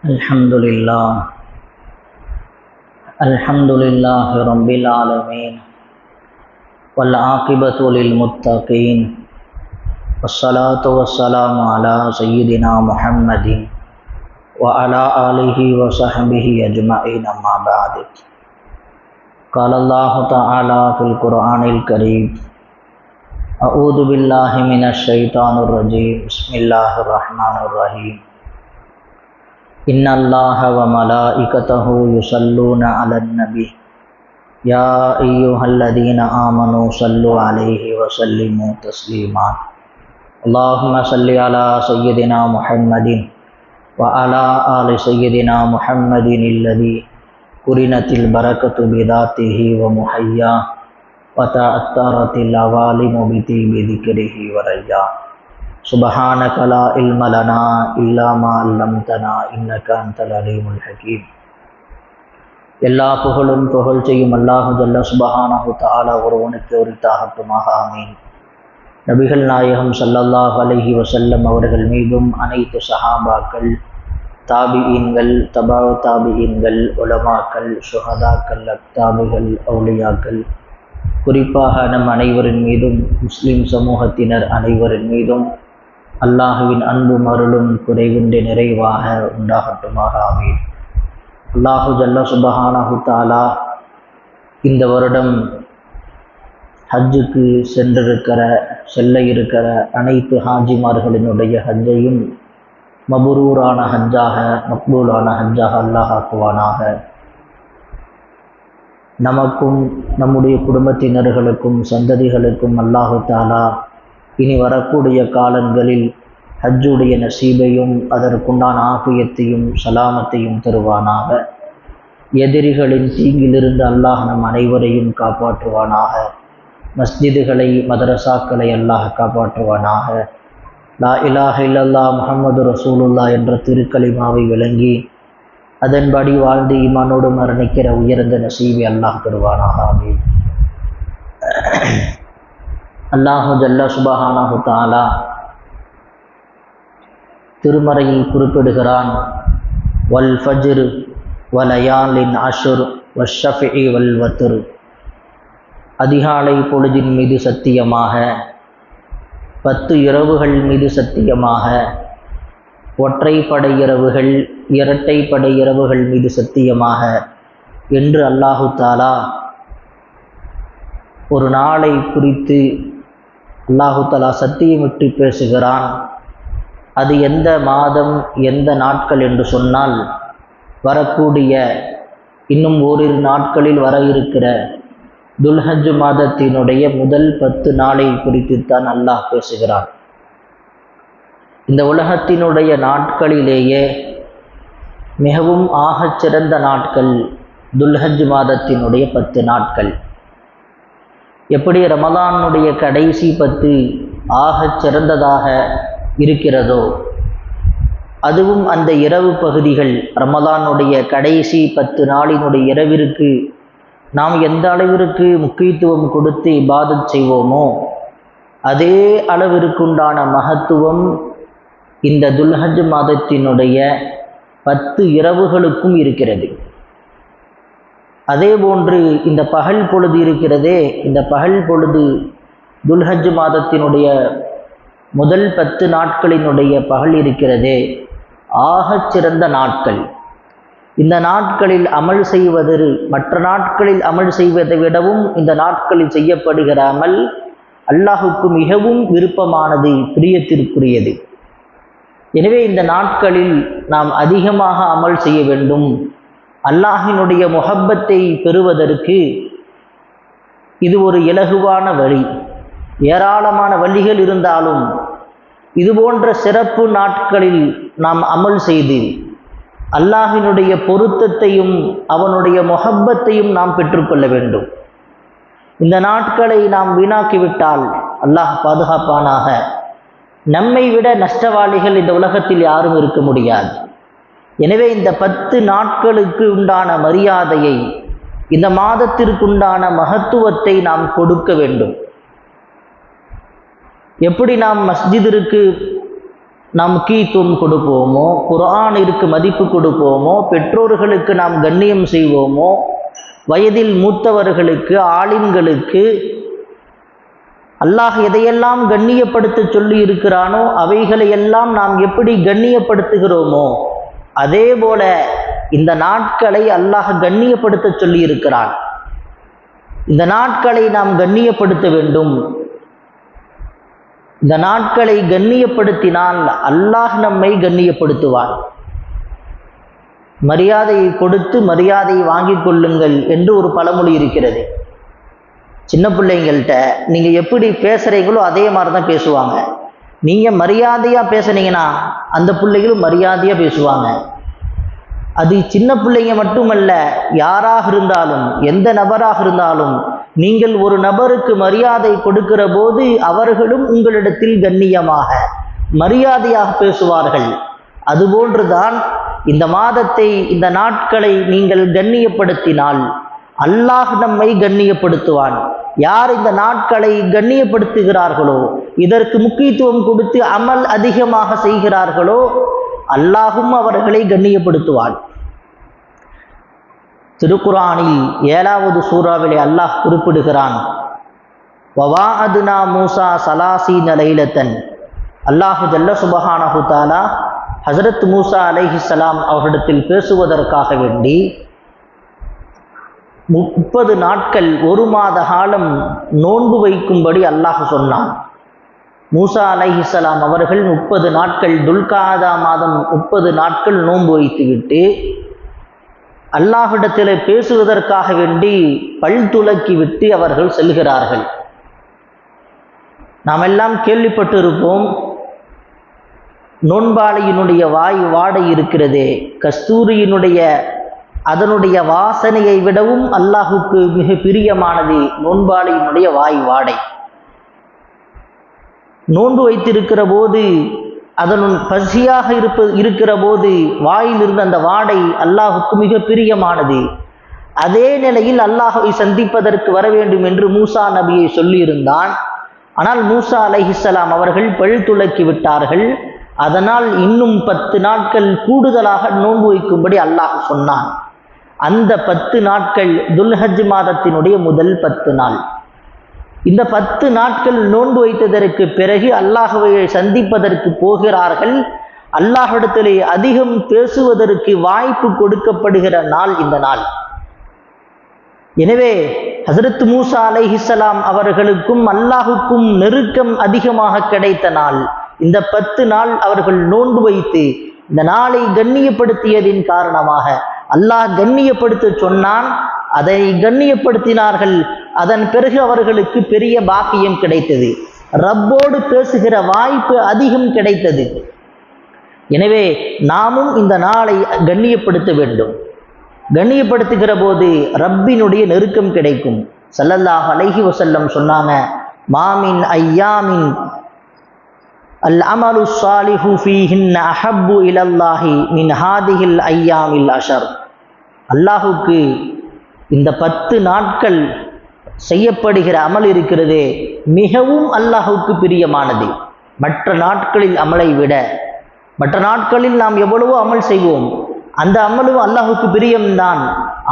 Alhamdulillah, Alhamdulillahi Rabbil Alameen, wal aqibatu lil muttaqeen, wassalatu wassalamu ala Sayyidina Muhammadin wa ala alihi wa sahbihi ajma'in amma ba'd. Qala Allah Ta'ala fil Qur'anil Kareem, A'udhu billahi minash shaitanir rajim, Bismillahir Rahmanir Rahim. Inna Allaha wa malaikatahu yusalluna 'alan nabi ya ayyuhalladhina amanu sallu 'alaihi wa sallimu taslima. Allahumma salli ala sayyidina Muhammadin wa ala ali sayyidina Muhammadin alladhi kurinatil barakatu bidatihi wa muhayya wa ta'attaratil awalimu bi dhikrihi wa rayya. Subhanaka la ilma lana illa ma 'allamtana innaka antal alimul hakim. எல்லா புகழும் புகழ்ச்சியும் அல்லாஹு ஜல்ல சுப்ஹானஹு தஆலா ஒருவனுக்கு உரித்தாகட்டுமாக. ஆமீன். நபிகள் நாயகம் ஸல்லல்லாஹு அலைஹி வஸல்லம் அவர்கள் மீதும் அனைத்து சஹாபாக்கள், தாபிஈன்கள், தபா தாபிஈன்கள், உலமாக்கள், சுஹதாக்கள், அக்தாபுகள், அவுலியாக்கள், குறிப்பாக நம் அனைவரின் மீதும் முஸ்லிம் சமூகத்தினர் அனைவரின் மீதும் அல்லாஹுவின் அன்பும் அருளும் குறைவின்றி நிறைவாக உண்டாகட்டுமாக. ஆமீன். அல்லாஹு ஜல்ல சுப்ஹானஹு தஆலா இந்த வருடம் ஹஜ்ஜுக்கு செல்ல இருக்கிற அனைத்து ஹாஜிமார்களினுடைய ஹஜ்ஜையும் மபுரூரான ஹஜ்ஜாக, மக்பூலான ஹஜ்ஜாக அல்லாஹ் ஆக்குவானாக. நமக்கும் நம்முடைய குடும்பத்தினர்களுக்கும் சந்ததிகளுக்கும் அல்லாஹு தஆலா இனி வரக்கூடிய காலங்களில் ஹஜ்ஜுடைய நசீபையும் அதற்குண்டான ஆஃபியத்தையும் சலாமத்தையும் தருவானாக. எதிரிகளின் தீங்கிலிருந்து அல்லாஹ் நம் அனைவரையும் காப்பாற்றுவானாக. மஸ்ஜிதுகளை, மதரசாக்களை அல்லாஹ் காப்பாற்றுவானாக. லா இலாஹ இல்லல்லாஹ் முஹம்மது ரசூலுல்லாஹ் என்ற திருக்கலிமாவை விளங்கி அதன்படி வாழ்ந்து ஈமானோடு மரணிக்கிற உயர்ந்த நசீபை அல்லாஹ் தருவானாக. ஆமீன். அல்லாஹு ஜல்ல சுப்ஹானஹு தஆலா திருமறையில் குறிப்பிடுகிறான், வல் ஃபஜ்ர் வலயாலின் அஷ்ர் வஷ்ஷஃபிஇ வல் வத்ர். அதிகாலை பொழுதின் மீது சத்தியமாக, 10 இரவுகள் மீது சத்தியமாக, ஒற்றைப்படை இரவுகள், இரட்டைப்படை இரவுகள் மீது சத்தியமாக என்று அல்லாஹு தஆலா ஒரு நாளை குறித்து அல்லாஹு தஆலா சத்தியமிட்டு பேசுகிறான். அது எந்த மாதம், எந்த நாட்கள் என்று சொன்னால், வரக்கூடிய இன்னும் ஓரிரு நாட்களில் வர இருக்கிற துல்ஹஜ் மாதத்தினுடைய முதல் 10 நாளை குறித்துத்தான் அல்லாஹ் பேசுகிறான். இந்த உலகத்தினுடைய நாட்களிலேயே மிகவும் ஆகச்சிறந்த நாட்கள் துல்ஹஜ் மாதத்தினுடைய 10 நாட்கள். எப்படி ரமலானுடைய கடைசி 10 ஆகச் சிறந்ததாக இருக்கிறதோ, அதுவும் அந்த இரவு பகுதிகள், ரமலானுடைய கடைசி 10 நாளினுடைய இரவிற்கு நாம் எந்த அளவிற்கு முக்கியத்துவம் கொடுத்து இபாதத் செய்வோமோ அதே அளவிற்குண்டான மகத்துவம் இந்த துல்ஹஜ் மாதத்தினுடைய 10 இரவுகளுக்கும் இருக்கிறது. அதே போன்று இந்த பகல் பொழுது இருக்கிறதே, இந்த பகல் பொழுது துல்ஹஜ் மாதத்தினுடைய முதல் 10 நாட்களினுடைய பகல் இருக்கிறதே, ஆகச் சிறந்த நாட்கள். இந்த நாட்களில் அமல் செய்வது மற்ற நாட்களில் அமல் செய்வதை விடவும் இந்த நாட்களில் செய்யப்படுகிற அமல் அல்லாஹுக்கு மிகவும் விருப்பமானது, பிரியத்திற்குரியது. எனவே இந்த நாட்களில் நாம் அதிகமாக அமல் செய்ய வேண்டும். அல்லாஹினுடைய முஹப்பத்தை பெறுவதற்கு இது ஒரு இலகுவான வழி. ஏராளமான வழிகள் இருந்தாலும் இது போன்ற சிறப்பு நாட்களில் நாம் அமல் செய்து அல்லாஹினுடைய பொருத்தத்தையும் அவனுடைய முஹப்பத்தையும் நாம் பெற்றுக்கொள்ள வேண்டும். இந்த நாட்களை நாம் வீணாக்கிவிட்டால் அல்லாஹ் பாதுகாப்பானாக, நம்மை விட நஷ்டவாளிகள் இந்த உலகத்தில் யாரும் இருக்க முடியாது. எனவே இந்த 10 நாட்களுக்கு உண்டான மரியாதையை, இந்த மாதத்திற்குண்டான மகத்துவத்தை நாம் கொடுக்க வேண்டும். எப்படி நாம் மஸ்ஜிதிற்கு நாம் முக்கியத்துவம் கொடுப்போமோ, குர்ஆனிற்கு மதிப்பு கொடுப்போமோ, பெற்றோர்களுக்கு நாம் கண்ணியம் செய்வோமோ, வயதில் மூத்தவர்களுக்கு, ஆலிம்களுக்கு அல்லாஹ் எதையெல்லாம் கண்ணியப்படுத்த சொல்லி இருக்கிறானோ அவைகளையெல்லாம் நாம் எப்படி கண்ணியப்படுத்துகிறோமோ அதே போல இந்த நாட்களை அல்லாஹ் கண்ணியப்படுத்த சொல்லி இருக்கிறான். இந்த நாட்களை நாம் கண்ணியப்படுத்த வேண்டும். இந்த நாட்களை கண்ணியப்படுத்தினால் அல்லாஹ் நம்மை கண்ணியப்படுத்துவான். மரியாதையை கொடுத்து மரியாதையை வாங்கிக் கொள்ளுங்கள் என்று ஒரு பழமொழி இருக்கிறது. சின்ன பிள்ளைங்கள்ட்ட நீங்கள் எப்படி பேசுகிறீங்களோ அதே மாதிரி தான் பேசுவாங்க. நீங்கள் மரியாதையாக பேசுனீங்கன்னா அந்த பிள்ளைகளும் மரியாதையாக பேசுவாங்க. அது சின்ன பிள்ளைங்க மட்டுமல்ல, யாராக இருந்தாலும், எந்த நபராக இருந்தாலும், நீங்கள் ஒரு நபருக்கு மரியாதை கொடுக்கிற போது அவர்களும் உங்களிடத்தில் கண்ணியமாக மரியாதையாக பேசுவார்கள். அதுபோன்றுதான் இந்த மாதத்தை, இந்த நாட்களை நீங்கள் கண்ணியப்படுத்தினால் அல்லாஹ் நம்மை கண்ணியப்படுத்துவான். யார் இந்த நாட்களை கண்ணியப்படுத்துகிறார்களோ, இதற்கு முக்கியத்துவம் கொடுத்து அமல் அதிகமாக செய்கிறார்களோ அல்லாஹும் அவர்களை கண்ணியப்படுத்துவான். திருக்குர்ஆனில் 7வது சூறாவிலே அல்லாஹ் குறிப்பிடுகிறான், வவாஅதுனா மூசா ஸலாஸீன லைலத்தன். அல்லாஹ் ஜல்ல சுப்ஹானஹு தஆலா ஹஜ்ரத் மூசா அலைஹிஸ்ஸலாம் அவர்களிடத்தில் பேசுவதற்காக வேண்டி 30 நாட்கள் 1 மாத காலம் நோன்பு வைக்கும்படி அல்லாஹ் சொன்னான். மூசா அலைஹிஸ்ஸலாம் அவர்கள் 30 நாட்கள் துல்காதா மாதம் 30 நாட்கள் நோன்பு வைத்துவிட்டு அல்லாஹ்விடத்தில் பேசுவதற்காக வேண்டி பல் துலக்கி விட்டு அவர்கள் செல்கிறார்கள். நாம் எல்லாம் கேள்விப்பட்டிருப்போம், நோன்பாளியினுடைய வாய் வாடை இருக்கிறதே, கஸ்தூரியினுடைய அதனுடைய வாசனையை விடவும் அல்லாஹுக்கு மிக பிரியமானது நோன்பாளியினுடைய வாய் வாடை. நோன்பு வைத்திருக்கிற போது, அதனுள் பசியாக இருக்கிற போது வாயிலிருந்து அந்த வாடை அல்லாஹுக்கு மிக பிரியமானது. அதே நிலையில் அல்லாஹை சந்திப்பதற்கு வர வேண்டும் என்று மூசா நபியை சொல்லியிருந்தான். ஆனால் மூசா அலைஹிஸ்ஸலாம் அவர்கள் பழுத்துலக்கி விட்டார்கள். அதனால் இன்னும் 10 நாட்கள் கூடுதலாக நோன்பு வைக்கும்படி அல்லாஹ் சொன்னான். அந்த 10 நாட்கள் துல்ஹஜ் மாதத்தினுடைய முதல் 10 நாள். இந்த 10 நாட்கள் நோன்பு வைத்ததற்கு பிறகு அல்லாஹ்வை சந்திப்பதற்கு போகிறார்கள். அல்லாஹ்விடத்திலே அதிகம் பேசுவதற்கு வாய்ப்பு கொடுக்கப்படுகிற நாள் இந்த நாள். எனவே ஹஜ்ரத் மூசா அலைஹிஸ்ஸலாம் அவர்களுக்கும் அல்லாஹுக்கும் நெருக்கம் அதிகமாக கிடைத்த நாள் இந்த 10 நாள். அவர்கள் நோன்பு வைத்து இந்த நாளை கண்ணியப்படுத்தியதின் காரணமாக அல்லாஹ் கண்ணியப்படுத்த சொன்னான். அதை கண்ணியப்படுத்தினார்கள். அதன் பிறகு அவர்களுக்கு பெரிய பாக்கியம் கிடைத்தது. ரப்போடு பேசுகிற வாய்ப்பு அதிகம் கிடைத்தது. எனவே நாமும் இந்த நாளை கண்ணியப்படுத்த வேண்டும். கண்ணியப்படுத்துகிற போது ரப்பினுடைய நெருக்கம் கிடைக்கும். ஸல்லல்லாஹு அலைஹி வஸல்லம் சொன்னாங்க, மாமின் ஐயாமின் அல் அமலு ஸாலிஹு ஃபீஹின்ன அஹப்பு இலல்லாஹி மின் ஹாதிஹில் ஐயாமில் அஷர். அல்லாஹுக்கு இந்த 10 நாட்கள் செய்யப்படுகிற அமல் இருக்கிறதே மிகவும் அல்லாஹுக்கு பிரியமானது. மற்ற நாட்களில் அமலை விட, மற்ற நாட்களில் நாம் எவ்வளவோ அமல் செய்வோம், அந்த அமலும் அல்லாஹுக்கு பிரியம்தான்.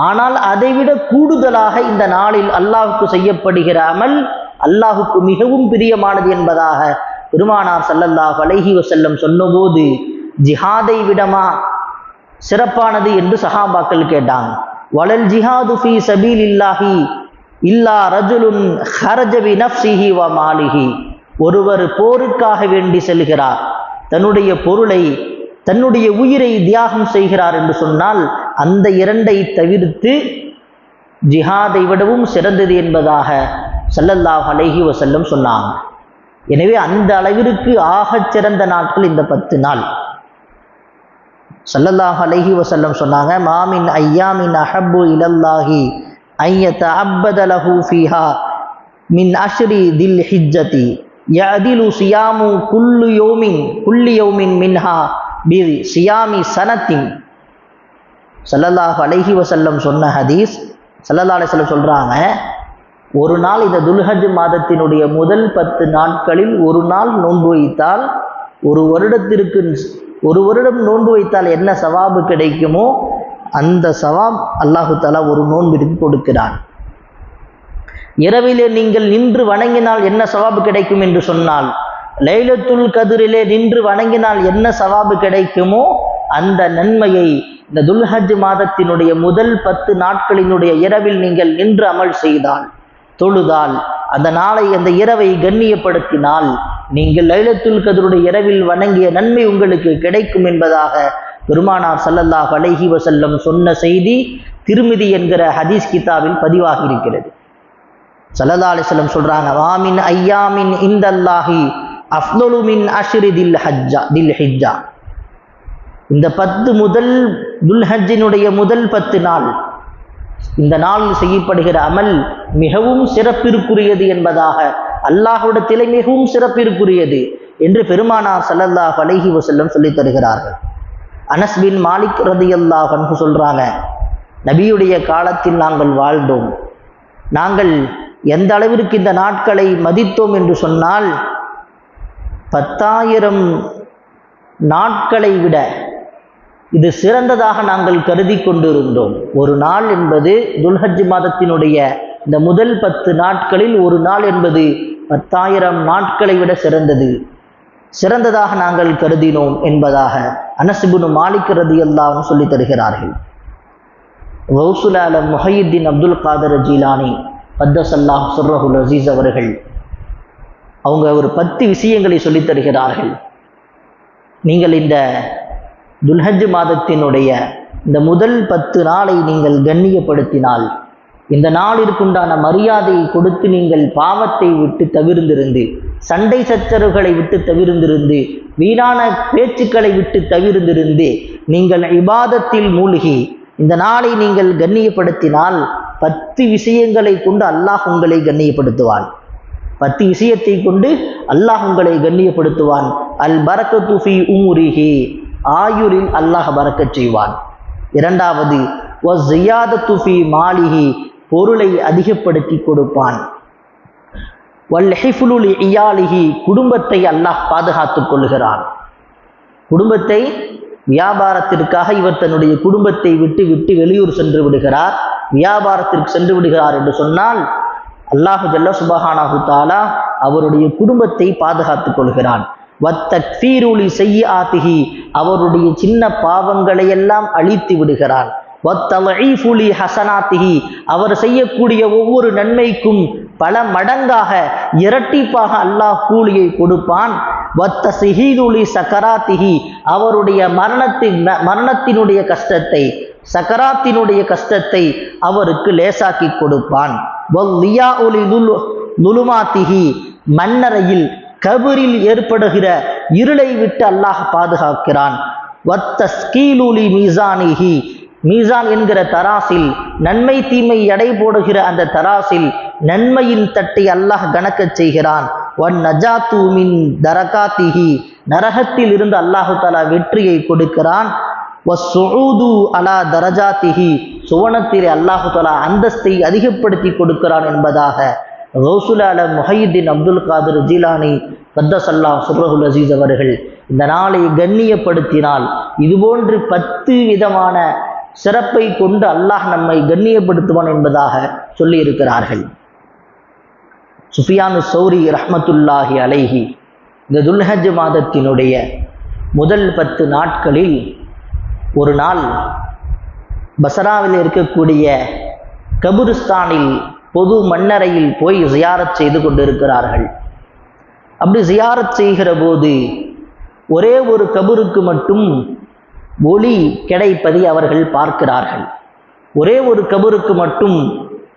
ஆனால் அதைவிட கூடுதலாக இந்த நாளில் அல்லாஹுக்கு செய்யப்படுகிற அமல் அல்லாஹுக்கு மிகவும் பிரியமானது என்பதாக பெருமானார் ஸல்லல்லாஹு அலைஹி வஸல்லம் சொன்னபோது, ஜிஹாதை விடமா சிறப்பானது என்று சஹாபாக்கள் கேட்டாங்க. வலல் ஜிஹாது ஃபீ சபீலில்லாஹி இல்லா ரஜுலுன் ஹரஜ பி நஃப்ஸிஹி வ மாலிஹி. ஒருவர் போருக்காக வேண்டி செல்கிறார், தன்னுடைய பொருளை, தன்னுடைய உயிரை தியாகம் செய்கிறார் என்று சொன்னால் அந்த 2ஐ தவிர்த்து ஜிஹாதை விடவும் சிறந்தது என்பதாக ஸல்லல்லாஹு அலைஹி வஸல்லம் சொன்னாங்க. எனவே அந்த அளவிற்கு ஆகச் சிறந்த நாட்கள் இந்த 10 நாள். ஸல்லல்லாஹு அலைஹி வஸல்லம் சொன்னாங்க, மாமின் ஐயாமின் அஹப்பு இலல்லாஹி ஐயதஅப்பத லஹு ஃபீஹா மின் அஷ்ரி தில் ஹிஜ்ஜதி யஅதிலு சியாமு குல்லி யௌமின் மின்ஹா பி சியாமி சனத்தின். ஸல்லல்லாஹு அலைஹி வஸல்லம் சொன்ன ஹதீஸ். ஸல்லல்லாஹு அலைஹி வஸல்லம் சொல்றாங்க, ஒரு நாள் இந்த துல்ஹஜ் மாதத்தினுடைய முதல் 10 நாட்களில் ஒரு நாள் நோன்பு வைத்தால் ஒரு வருடம் நோன்பு வைத்தால் என்ன சவாபு கிடைக்குமோ அந்த சவாப் அல்லாஹு தஆலா ஒரு நோன்பிற்கு கொடுக்கிறான். இரவிலே நீங்கள் நின்று வணங்கினால் என்ன சவாபு கிடைக்கும் என்று சொன்னால், லைலத்துல் கத்ரிலே நின்று வணங்கினால் என்ன சவாபு கிடைக்குமோ அந்த நன்மையை இந்த துல்ஹஜ் மாதத்தினுடைய முதல் 10 நாட்களினுடைய இரவில் நீங்கள் நின்று அமல் செய்தால், தொழுதால், அந்த நாளை அந்த இரவை கண்ணியப்படுத்தினால் நீங்கள் லைலத்துல் கத்ருடைய இரவில் வணங்கிய நன்மை உங்களுக்கு கிடைக்கும் என்பதாக பெருமானார் ஸல்லல்லாஹு அலைஹி வஸல்லம் சொன்ன செய்தி திருமிதி என்கிற ஹதீஸ் கிதாபில் பதிவாகி இருக்கிறது. ஸல்லல்லாஹு அலைஹி வஸல்லம் சொல்றாங்க, வாமின் ஐயாமின் இந்தல்லாஹி அஃலலு மின் அஷ்ரி தில் ஹிஜ்ஜா. இந்த 10 முதல் துல்ஹஜ்ஜினுடைய முதல் 10 நாள், இந்த நாளில் செய்யப்படுகிற அமல் மிகவும் சிறப்பிற்குரியது என்பதாக, அல்லாஹ்விடத்திலே மிகவும் சிறப்பிற்குரியது என்று பெருமானார் ஸல்லல்லாஹு அலைஹி வஸல்லம் சொல்லித் தருகிறார்கள். அனஸ் பின் மாலிக் ரலியல்லாஹு அன்ஹு சொல்றாங்க, நபியுடைய காலத்தில் நாங்கள் வாழ்ந்தோம். நாங்கள் எந்த அளவிற்கு இந்த நாட்களை மதித்தோம் என்று சொன்னால், 10,000 நாட்களை விட இது சிறந்ததாக நாங்கள் கருதி கொண்டிருந்தோம். ஒரு நாள் என்பது துல்ஹஜ் மாதத்தினுடைய இந்த முதல் 10 நாட்களில் ஒரு நாள் என்பது 10,000 நாட்களை விட சிறந்ததாக நாங்கள் கருதினோம் என்பதாக அனஸ் இப்னு மாலிக் ரலியல்லாஹு அன்ஹு சொல்லி தருகிறார்கள். கௌசுல் ஆலம் முஹையுத்தீன் அப்துல் காதர் ஜீலானி கத்தஸல்லாஹு சிர்ரஹுல் அஸீஸ் அவர்கள் அவங்க ஒரு 10 விஷயங்களை சொல்லித் தருகிறார்கள். நீங்கள் இந்த துல்ஹஜ் மாதத்தினுடைய இந்த முதல் 10 நாளை நீங்கள் கண்ணியப்படுத்தினால், இந்த நாளிற்குண்டான மரியாதையை கொடுத்து நீங்கள் பாவத்தை விட்டு தவிர்ந்திருந்து, சண்டை சச்சரவுகளை விட்டு தவிர்ந்திருந்து, வீணான பேச்சுக்களை விட்டு தவிர்ந்திருந்து நீங்கள் இபாதத்தில் மூழ்கி இந்த நாளை நீங்கள் கண்ணியப்படுத்தினால் 10 விஷயங்களை கொண்டு அல்லாஹ் உங்களை கண்ணியப்படுத்துவான். 10 விஷயத்தை கொண்டு அல்லாஹ் உங்களை கண்ணியப்படுத்துவான். அல் பரக்கத்து ஃபீ உம்ரிஹி, ஆயுரில் அல்லாஹ் பரக்கச் செய்வான். இரண்டாவது, வஸ்ஸியாதத்து ஃபீ மாலிஹி, பொருளை அதிகப்படுத்தி கொடுப்பான். வல் ஹிஃப்லு லி இயாலிஹி, குடும்பத்தை அல்லாஹ் பாதுகாத்துக் கொள்கிறான். குடும்பத்தை, வியாபாரத்திற்காக இவர் தன்னுடைய குடும்பத்தை விட்டு வெளியூர் சென்று விடுகிறார், வியாபாரத்திற்கு சென்று விடுகிறார் என்று சொன்னால் அல்லாஹு ஜல்ல சுப்ஹானஹு தஆலா அவருடைய குடும்பத்தை பாதுகாத்துக் கொள்கிறான். வத்தக்ஃபீரு லி ஸய்யிஆத்திஹி, அவருடைய சின்ன பாவங்களை எல்லாம் அழித்து விடுகிறான். வத்தலஈஃபு லி ஹஸனாத்திஹி, அவர் செய்யக்கூடிய ஒவ்வொரு நன்மைக்கும் பல மடங்காக இரட்டிப்பாக அல்லாஹ் கூலியை கொடுப்பான். வத்தஸ்ஹீது லி சக்கராத்திஹி, அவருடைய மரணத்தினுடைய கஷ்டத்தை, சக்கராத்தினுடைய கஷ்டத்தை அவருக்கு லேசாக்கி கொடுப்பான். வல்லியாஉ லி லுலுமாத்திஹி, மன்னரையில் கபரில் ஏற்படுகிற இருளை விட்டு அல்லாஹ் பாதுகாக்கிறான். வத்தஸ்கீலு லி மீசானிஹி, மீசான் என்கிற தராசில், நன்மை தீமை எடை போடுகிற அந்த தராசில் நன்மையின் தட்டை அல்லாஹ் கணக்கச் செய்கிறான். வன் நஜாத்து மின் தரகாத்திஹி, நரகத்தில் இருந்து அல்லாஹு தஆலா வெற்றியை கொடுக்கிறான். வஸ்ஸுஊது அலா தரஜாத்திஹி, சுவனத்திலே அல்லாஹு தஆலா அந்தஸ்தை அதிகப்படுத்தி கொடுக்கிறான் என்பதாக கௌசுல் ஆலம் முஹையுத்தீன் அப்துல் காதர் ஜீலானி கத்தஸல்லாஹு சிர்ரஹுல் அஸீஸ் அவர்கள் இந்த நாளை கண்ணியப்படுத்தினால் இதுபோன்று 10 விதமான சிறப்பை கொண்டு அல்லாஹ் நம்மை கண்ணியப்படுத்துவான் என்பதாக சொல்லி இருக்கிறார்கள். சுஃபியானு ஸௌரி ரஹ்மத்துல்லாஹி அலைஹி இந்த துல்ஹஜ் மாதத்தினுடைய முதல் 10 நாட்களில் ஒரு நாள் பஸ்ராவில் இருக்கக்கூடிய கபுரிஸ்தானில் பொது மண்ணறையில் போய் ஜியாரத் செய்து கொண்டிருக்கிறார்கள். அப்படி ஜியாரத் செய்கிற போது ஒரே ஒரு கபருக்கு மட்டும் ஒளி கிடைப்பதை அவர்கள் பார்க்கிறார்கள். ஒரே ஒரு கபருக்கு மட்டும்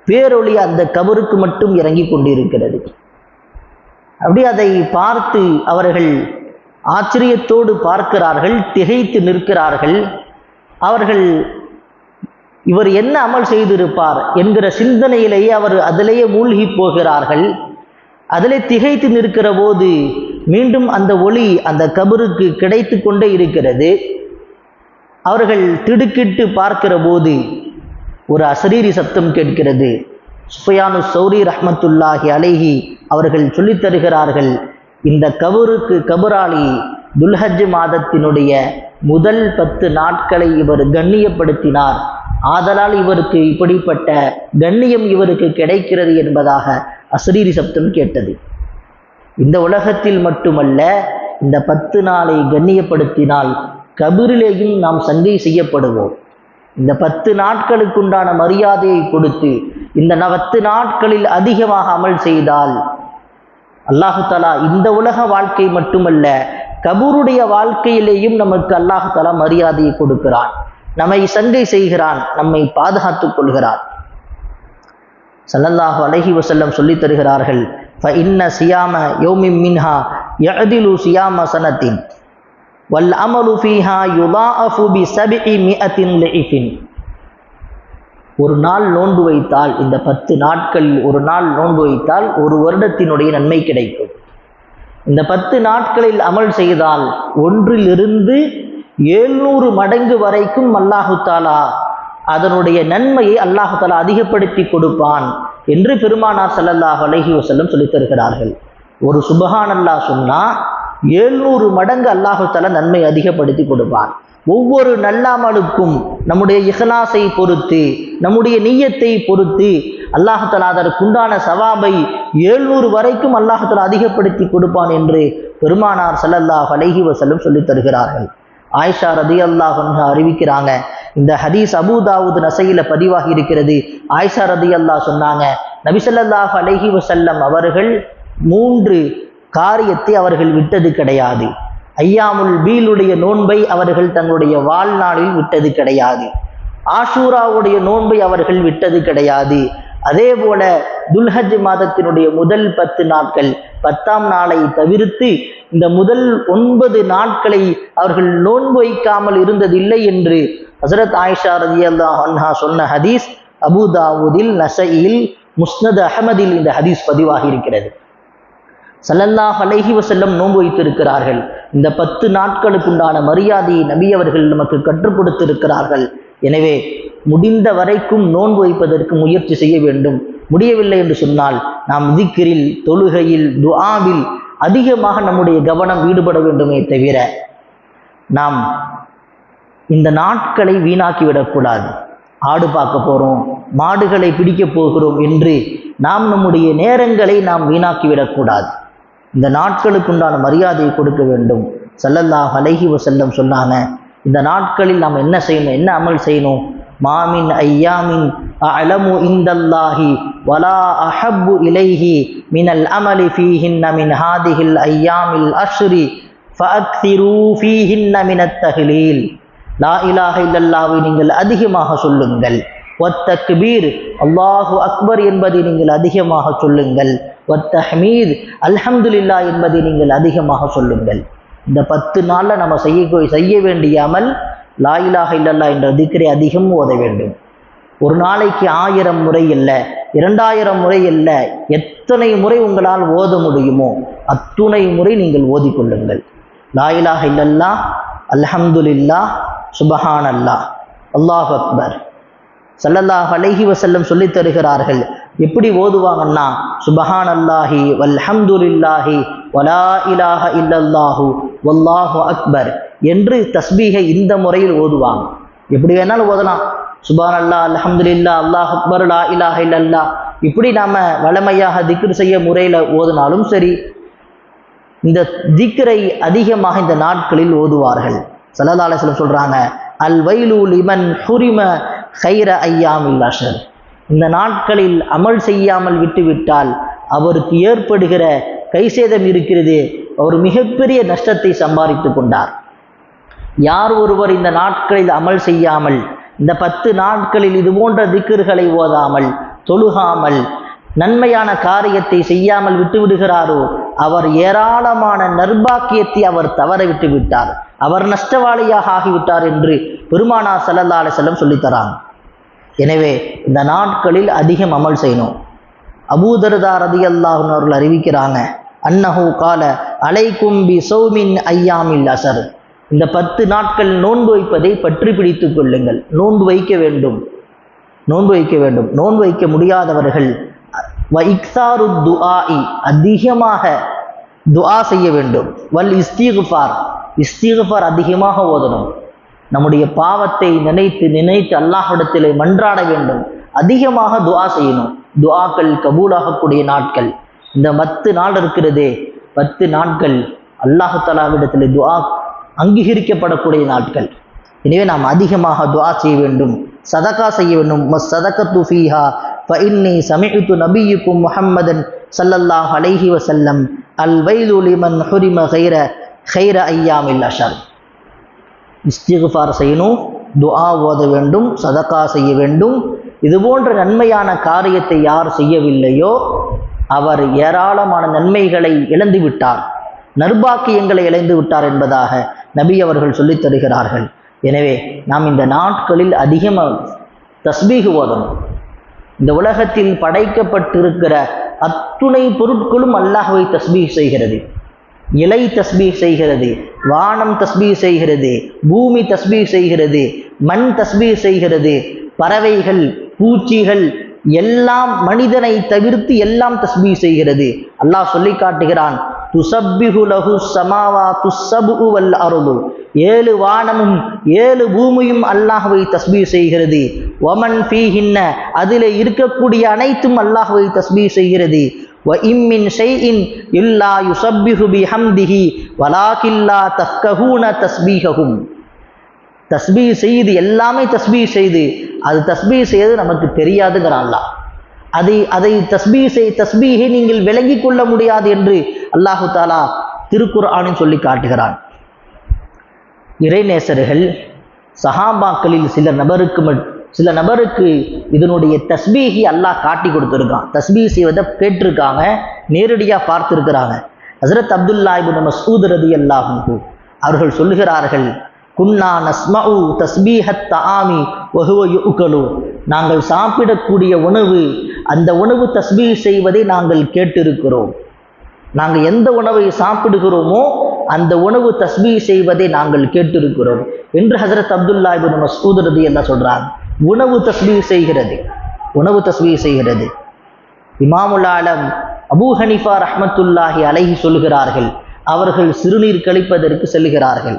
பேரொளி அந்த கபருக்கு மட்டும் இறங்கி கொண்டிருக்கிறது. அப்படி அதை பார்த்து அவர்கள் ஆச்சரியத்தோடு பார்க்கிறார்கள், திகைத்து நிற்கிறார்கள். அவர்கள் இவர் என்ன அமல் செய்திருப்பார் என்கிற சிந்தனையிலேயே அவர் அதிலேயே மூழ்கி போகிறார்கள். அதிலே திகைத்து நிற்கிற போது மீண்டும் அந்த ஒளி அந்த கபருக்கு கிடைத்து கொண்டே இருக்கிறது. அவர்கள் திடுக்கிட்டு பார்க்கிற போது ஒரு அசரீரி சப்தம் கேட்கிறது. சுஃபியானு ஸௌரி ரஹ்மத்துல்லாஹி அலைஹி அவர்கள் சொல்லித் தருகிறார்கள், இந்த கபருக்கு கபராளி துல்ஹஜ் மாதத்தினுடைய முதல் 10 நாட்களை இவர் கண்ணியப்படுத்தினார். ஆதலால் இவருக்கு இப்படிப்பட்ட கண்ணியம் இவருக்கு கிடைக்கிறது என்பதாக அஸ்ரீரி சப்தம் கேட்டது. இந்த உலகத்தில் மட்டுமல்ல, இந்த 10 நாளை கண்ணியப்படுத்தினால் கபிரிலேயும் நாம் சங்கை செய்யப்படுவோம். இந்த 10 நாட்களுக்குண்டான மரியாதையை கொடுத்து இந்த 10 நாட்களில் அதிகமாக அமல் செய்தால் அல்லாஹு தஆலா இந்த உலக வாழ்க்கை மட்டுமல்ல, கபூருடைய வாழ்க்கையிலேயும் நமக்கு அல்லாஹு தஆலா மரியாதையை கொடுக்கிறான், நம்மை சங்கை செய்கிறான், நம்மை பாதுகாத்துக் கொள்கிறான். ஸல்லல்லாஹு அலைஹி வஸல்லம் சொல்லித் தருகிறார்கள், فإن صيام يوم منها يعدل صيام سنة والعمل فيها يضاعف ب700 ضعف. ஒரு நாள் நோன்பு வைத்தால், இந்த 10 நாட்களில் ஒரு நாள் நோன்பு வைத்தால் ஒரு வருடத்தினுடைய நன்மை கிடைக்கும். இந்த 10 நாட்களில் அமல் செய்தால் 1லிருந்து 700 மடங்கு வரைக்கும் அல்லாஹு தஆலா அதனுடைய நன்மையை அல்லாஹு தஆலா அதிகப்படுத்தி கொடுப்பான் என்று பெருமானார் ஸல்லல்லாஹு அலைஹி வஸல்லம் சொல்லித் தருகிறார்கள். ஒரு சுப்ஹானல்லாஹ் சொன்னா 700 மடங்கு அல்லாஹு தஆலா நன்மை அதிகப்படுத்தி கொடுப்பான். ஒவ்வொரு நல்லமலுக்கும் நம்முடைய இஹ்லாஸை பொறுத்து, நம்முடைய நிய்யத்தை பொறுத்து அல்லாஹு தஆலா அதற்குண்டான சவாபை 700 வரைக்கும் அல்லாஹு தஆலா அதிகப்படுத்தி கொடுப்பான் என்று பெருமானார் ஸல்லல்லாஹு அலைஹி வஸல்லம் சொல்லித் தருகிறார்கள். ஆயிஷா ரலியல்லாஹு அன்ஹா அறிவிக்கிறாங்க, இந்த ஹதீஸ் அபூ தாவூத் நஸையில பதிவாகி இருக்கிறது. ஆயிஷா ரலியல்லாஹு சொன்னாங்க, நபி ஸல்லல்லாஹு அலைஹி வஸல்லம் அவர்கள் 3 காரியத்தை அவர்கள் விட்டது கிடையாது. ஐயாமுல் பீலுடைய நோன்பை அவர்கள் தங்களுடைய வாழ்நாளில் விட்டது கிடையாது. ஆஷூராவுடைய நோன்பை அவர்கள் விட்டது கிடையாது. அதே போல துல்ஹஜ் மாதத்தினுடைய முதல் 10 நாட்கள், 10ஆம் நாளை தவிர்த்து இந்த முதல் 9 நாட்களை அவர்கள் நோன்பு வைக்காமல் இருந்ததில்லை என்று ஹஸரத் ஆயிஷா ரலியல்லாஹு அன்ஹா சொன்ன ஹதீஸ் அபூ தாவூதில், நஸஈயில், முஸ்னத் அஹ்மதில் இந்த ஹதீஸ் பதிவாகி இருக்கிறது. ஸல்லல்லாஹு அலைஹி வஸல்லம் நோன்பு வைத்திருக்கிறார்கள். இந்த 10 நாட்களுக்குண்டான மரியாதையை நபி அவர்கள் நமக்கு கற்றுக் கொடுத்திருக்கிறார்கள். எனவே முடிந்த வரைக்கும் நோன்பு வைப்பதற்கு முயற்சி செய்ய வேண்டும். முடியவில்லை என்று சொன்னால் நாம் திக்ரில், தொழுகையில், துஆவில் அதிகமாக நம்முடைய கவனம் ஈடுபட வேண்டுமே தவிர நாம் இந்த நாட்களை வீணாக்கிவிடக்கூடாது. ஆடு பார்க்க போகிறோம், மாடுகளை பிடிக்க போகிறோம் என்று நாம் நம்முடைய நேரங்களை நாம் வீணாக்கிவிடக்கூடாது. இந்த நாட்களுக்குண்டான மரியாதையை கொடுக்க வேண்டும். ஸல்லல்லாஹு அலைஹி வஸல்லம் சொன்னாங்க, இந்த நாட்களில் நாம் என்ன செய்யணும், என்ன அமல் செய்யணும்? மாமின் ஐயாமின் அலமு இந்தல்லாஹி வலா அஹப்பு இலைஹி மினல் அமலி ஃபீஹின்ன மின் ஹாதிஹில் ஐயாமில் அஷ்ரி ஃபஅக்ஸிரு ஃபீஹின்ன மினத் தஹ்லீல். லா இலாஹ இல்லல்லாஹ்வை நீங்கள் அதிகமாக சொல்லுங்கள். வத்தக்பீர், அல்லாஹு அக்பர் என்பதை நீங்கள் அதிகமாக சொல்லுங்கள். வத்தஹ்மீத், அல்ஹம்துலில்லாஹ் என்பதை நீங்கள் அதிகமாக சொல்லுங்கள். இந்த 10 நாளில் நம்ம செய்ய வேண்டிய அமல் லா இலாஹ இல்லல்லாஹ் என்ற திக்ரை அதிகம் ஓத வேண்டும். ஒரு நாளைக்கு 1000 முறை அல்ல, 2000 முறை அல்ல, எத்தனை முறை உங்களால் ஓத முடியுமோ அத்துணை முறை நீங்கள் ஓதிக்கொள்ளுங்கள். லா இலாஹ இல்லல்லாஹ், அல்ஹம்துலில்லாஹ், சுப்ஹானல்லாஹ், அல்லாஹு அக்பர். ஸல்லல்லாஹு அலைஹி வஸல்லம் சொல்லித் தருகிறார்கள், எப்படி ஓதுவாங்கன்னா சுப்ஹானல்லாஹி வல்ஹம்துலில்லாஹி வலா இலாஹ இல்லல்லாஹு வல்லாஹு அக்பர் என்று தஸ்பீஹை இந்த முறையில் ஓதுவாங்க. எப்படி வேணாலும் ஓதலாம். சுப்ஹானல்லாஹ், அல்ஹம்துலில்லாஹ், அல்லாஹு அக்பர், லா இலாஹ இல்லல்லாஹ், இப்படி நாம வளமையாக திக்ர் செய்ய முறையில் ஓதினாலும் சரி, இந்த திக்ரை அதிகமாக இந்த நாட்களில் ஓதுவார்கள். ஸல்லல்லாஹு அலைஹி வஸல்லம் சொல்றாங்க, அல் வைலு லிமன் ஹுரிம கைர ஐயாமில் அஷர். இந்த நாட்களில் அமல் செய்யாமல் விட்டுவிட்டால் அவருக்கு ஏற்படுகிற கைசேதம் இருக்கிறது, அவர் மிகப்பெரிய நஷ்டத்தை சம்பாதித்து கொண்டார். யார் ஒருவர் இந்த நாட்களில் அமல் செய்யாமல், இந்த 10 நாட்களில் இது போன்ற திக்ர்களை ஓதாமல், தொழுகாமல், நன்மையான காரியத்தை செய்யாமல் விட்டு விடுகிறாரோ அவர் ஏராளமான நற்பாக்கியத்தை அவர் தவற விட்டு விட்டார், அவர் நஷ்டவாளியாக ஆகிவிட்டார் என்று பெருமானார் ஸல்லல்லாஹு அலைஹி வஸல்லம் சொல்லித்தராங்க. எனவே இந்த நாட்களில் அதிகம் அமல் செய்யணும். அபூ தர்தா ரலியல்லாஹு அன்ஹு அவர்கள் அறிவிக்கிறாங்க, அன்னஹு கால அலைக்கும் பி ஸௌமின் ஐயாமில் அஸர். இந்த 10 நாட்கள் நோன்பு வைப்பதை பற்றி பிடித்துக் கொள்ளுங்கள். நோன்பு வைக்க வேண்டும், நோன்பு வைக்க வேண்டும். நோன்பு வைக்க முடியாதவர்கள் வ இக்ஸாரு துஆஇ, அதிகமாக துஆ செய்ய வேண்டும். வல் இஸ்திக்ஃபார், இஸ்திக்ஃபார் அதிகமாக ஓதணும். நம்முடைய பாவத்தை நினைத்து நினைத்து அல்லாஹ்விடத்திலே மன்றாட வேண்டும். அதிகமாக துஆ செய்யணும். துஆக்கள் கபூலாகக்கூடிய நாட்கள் இந்த 10 நாள் இருக்கிறதே, 10 நாட்கள் அல்லாஹ் தஆலாவிடத்திலே துஆ அங்கீகரிக்கப்படக்கூடிய நாட்கள். எனவே நாம் அதிகமாக துஆ செய்ய வேண்டும், சதகா செய்ய வேண்டும். மஸ்ஸதகத்து ஃபீஹா ஃபஇன்னி சமிஅத்து நபிய்யுக்கும் முஹம்மதன் ஸல்லல்லாஹு அலைஹி வஸல்லம் அல் வைலு லிமன் ஹுரிம கைர ஐயாமில் அஷர். இஸ்திக்ஃபார் செய்யணும், துஆ ஓத வேண்டும், சதகா செய்ய வேண்டும். இது போன்ற நன்மையான காரியத்தை யார் செய்யவில்லையோ அவர் ஏராளமான நன்மைகளை இழந்து விட்டார், நற்பாக்கியங்களை இழந்து விட்டார் என்பதாக நபி அவர்கள் சொல்லித் தருகிறார்கள். எனவே நாம் இந்த நாட்களில் அதிகமாக தஸ்பீஹ் ஓதணும். இந்த உலகத்தில் படைக்கப்பட்டிருக்கிற அத்துணை பொருட்களும் அல்லாஹ்வை தஸ்பீஹ் செய்கிறது. இலை தஸ்பீஹ் செய்கிறது, வானம் தஸ்பீஹ் செய்கிறது, பூமி தஸ்பீஹ் செய்கிறது, மண் தஸ்பீஹ் செய்கிறது, பறவைகள், பூச்சிகள் எல்லாம் மனிதனை தவிர்த்து எல்லாம் தஸ்பீஹ் செய்கிறது. அல்லாஹ் சொல்லி காட்டுகிறான், துஸப்பிஹு லஹு ஸமாவாத்து ஸப்உ வல் அர்து. 7 வானமும் 7 பூமியும் அல்லாஹ்வை தஸ்பீஹ் செய்கிறது. வமன் ஃபீஹின்ன, அதிலே இருக்கக்கூடிய அனைத்தும் அல்லாஹ்வை தஸ்பீஹ் செய்கிறது. வ இம்மின் ஷைஇன் இல்லா யுஸப்பிஹு பிஹம்திஹி வலாகின் லா தஃப்கஹூன தஸ்பீஹஹும். தஸ்பீஹ் செய்து எல்லாமே தஸ்பீஹ் செய்து அது தஸ்பீஹ் செய்து நமக்கு தெரியாதுங்கிறான் அல்லாஹ். அதை தஸ்பீஹை நீங்கள் விளங்கிக் கொள்ள முடியாது என்று அல்லாஹு தாலா திருக்குர்ஆனில் சொல்லி காட்டுகிறான். இறைநேசர்கள் சஹாபாக்களில் சில நபருக்கு இதனுடைய தஸ்பீஹை அல்லாஹ் காட்டி கொடுத்துருக்கான். தஸ்பீஹ் செய்வதை கேட்டிருக்காங்க, நேரடியாக பார்த்துருக்கிறாங்க. ஹஸரத் அப்துல்லா இப்னு மஸ்ஊத் ரலியல்லாஹு அன்ஹு அவர்கள் சொல்லுகிறார்கள், குன்னா நஸ்மஉ தஸ்பீஹத் தஆமி வஹுவ யுஅகலு. நாங்கள் சாப்பிடக்கூடிய உணவு, அந்த உணவு தஸ்பீஹ் செய்வதை நாங்கள் கேட்டிருக்கிறோம். நாங்கள் எந்த உணவை சாப்பிடுகிறோமோ அந்த உணவு தஸ்பீஹ் செய்வதை நாங்கள் கேட்டிருக்கிறோம் என்று ஹஸரத் அப்துல்லா இப்னு மஸ்ஊத் ரலியல்லாஹு சொல்றாங்க. உணவு தஸ்பீஹ் செய்கிறது, உணவு தஸ்பீஹ் செய்கிறது. இமாமுல் ஆலம் அபூ ஹனீஃபா ரஹ்மத்துல்லாஹி அலைஹி சொல்கிறார்கள், அவர்கள் சிறுநீர் கழிப்பதற்கு செல்கிறார்கள்.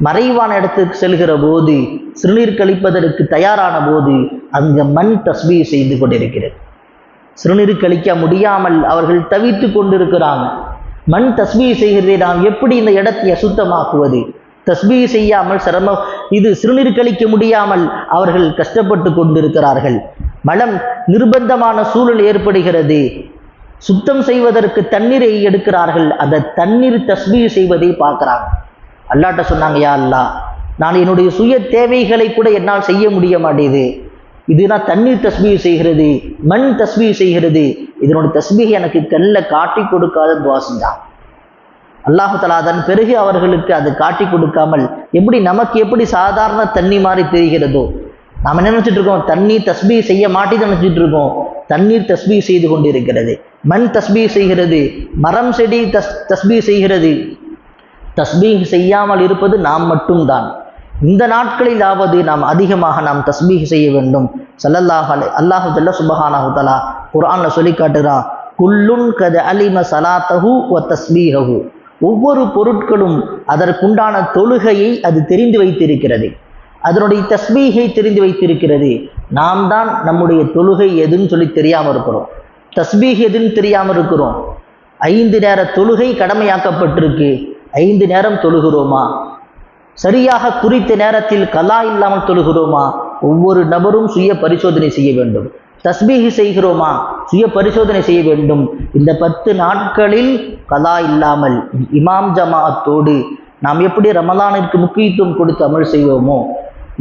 மறைவான இடத்துக்கு செல்கிற போது, சிறுநீர் கழிப்பதற்கு தயாரான போது அங்கே மண் தஸ்பீஹ் செய்து கொண்டிருக்கிறது. சிறுநீர் கழிக்க முடியாமல் அவர்கள் தவித்து கொண்டிருக்கிறாங்க. மண் தஸ்பீஹ் செய்கிறதை நாம் எப்படி இந்த இடத்தை அசுத்தமாக்குவது? தஸ்பீஹ் செய்யாமல் இது சிறுநீர் கழிக்க முடியாமல் அவர்கள் கஷ்டப்பட்டு கொண்டிருக்கிறார்கள். மலம் நிர்பந்தமான சூழல் ஏற்படுகிறது. சுத்தம் செய்வதற்கு தண்ணீரை எடுக்கிறார்கள். அந்த தண்ணீர் தஸ்பீஹ் செய்வதை பார்க்கிறாங்க. அல்லாஹ்ட்ட சொன்னாங்க, யா அல்லாஹ், நான் என்னுடைய சுய தேவைகளை கூட என்னால் செய்ய முடிய மாட்டேது. இதுதான் தண்ணீர் தஸ்பீஹ் செய்கிறது, மண் தஸ்பீஹ் செய்கிறது. இதனுடைய தஸ்பீஹ் எனக்கு கண்ணில் காட்டி கொடுக்காத துஆ செஞ்சான். அல்லாஹு தஆலா அதன் பிறகு அவர்களுக்கு அது காட்டி கொடுக்காமல் நமக்கு எப்படி சாதாரண தண்ணி மாதிரி தெரிகிறதோ, நாம் என்ன நினைச்சிட்டு இருக்கோம், தண்ணீர் தஸ்பீஹ் செய்ய மாட்டேன்னு நினைச்சிட்டு இருக்கோம். தண்ணீர் தஸ்பீஹ் செய்து கொண்டிருக்கிறது, மண் தஸ்பீஹ் செய்கிறது, மரம் செடி தஸ்பீஹ் செய்கிறது. தஸ்பீஹ் செய்யாமல் இருப்பது நாம் மட்டும்தான். இந்த நாட்களிலாவது நாம் அதிகமாக நாம் தஸ்பீஹ் செய்ய வேண்டும். அல்லாஹு ஜல்ல சுப்ஹானஹு தஆலா குர்ஆன்ல சொல்லி காட்டுறான், குல்லுன் கத அலிம ஸலாத்தஹு வ தஸ்பீஹஹு. ஒவ்வொரு பொருட்களும் அதற்குண்டான தொழுகையை அது தெரிந்து வைத்திருக்கிறது, அதனுடைய தஸ்பீஹை தெரிந்து வைத்திருக்கிறது. நாம் தான் நம்முடைய தொழுகை எதுன்னு சொல்லி தெரியாமல் இருக்கிறோம், தஸ்பீஹ் எதுன்னு தெரியாமல் இருக்கிறோம். 5 நேர தொழுகை கடமையாக்கப்பட்டிருக்கு, 5 நேரம் தொழுகிறோமா? சரியாக குறித்த நேரத்தில் கலா இல்லாமல் தொழுகிறோமா? ஒவ்வொரு நபரும் சுய பரிசோதனை செய்ய வேண்டும். தஸ்பீஹ் செய்கிறோமா? சுய பரிசோதனை செய்ய வேண்டும். இந்த 10 நாட்களில் கலா இல்லாமல் இமாம் ஜமாஅத்தோடு நாம் எப்படி ரமலானிற்கு முக்கியத்துவம் கொடுத்து அமல் செய்வோமோ,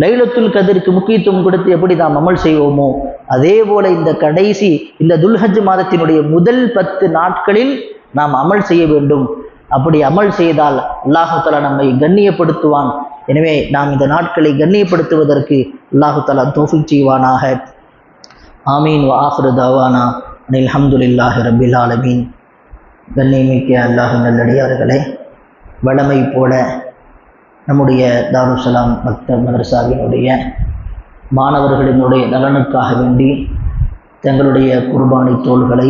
லைலத்துல் கதிருக்கு முக்கியத்துவம் கொடுத்து எப்படி நாம் அமல் செய்வோமோ, அதே போல இந்த கடைசி இந்த துல்ஹஜ் மாதத்தினுடைய முதல் 10 நாட்களில் நாம் அமல் செய்ய வேண்டும். அப்படி அமல் செய்தால் அல்லாஹு தஆலா நம்மை கண்ணியப்படுத்துவான். எனவே நாம் இந்த நாட்களை கண்ணியப்படுத்துவதற்கு அல்லாஹு தஆலா தௌஃபீக் செய்வானாக. ஆமீன். வ ஆகிரு தஅவானா அனில் ஹம்துலில்லாஹி ரப்பில் ஆலமீன். கண்ணியமிக்க அல்லாஹ் நல்லடியார்களே, வழமை போல நம்முடைய தாருஸ்ஸலாம் மக்தப் மதரசாவினுடைய மாணவர்களினுடைய நலனுக்காக வேண்டி தங்களுடைய குர்பானி தோள்களை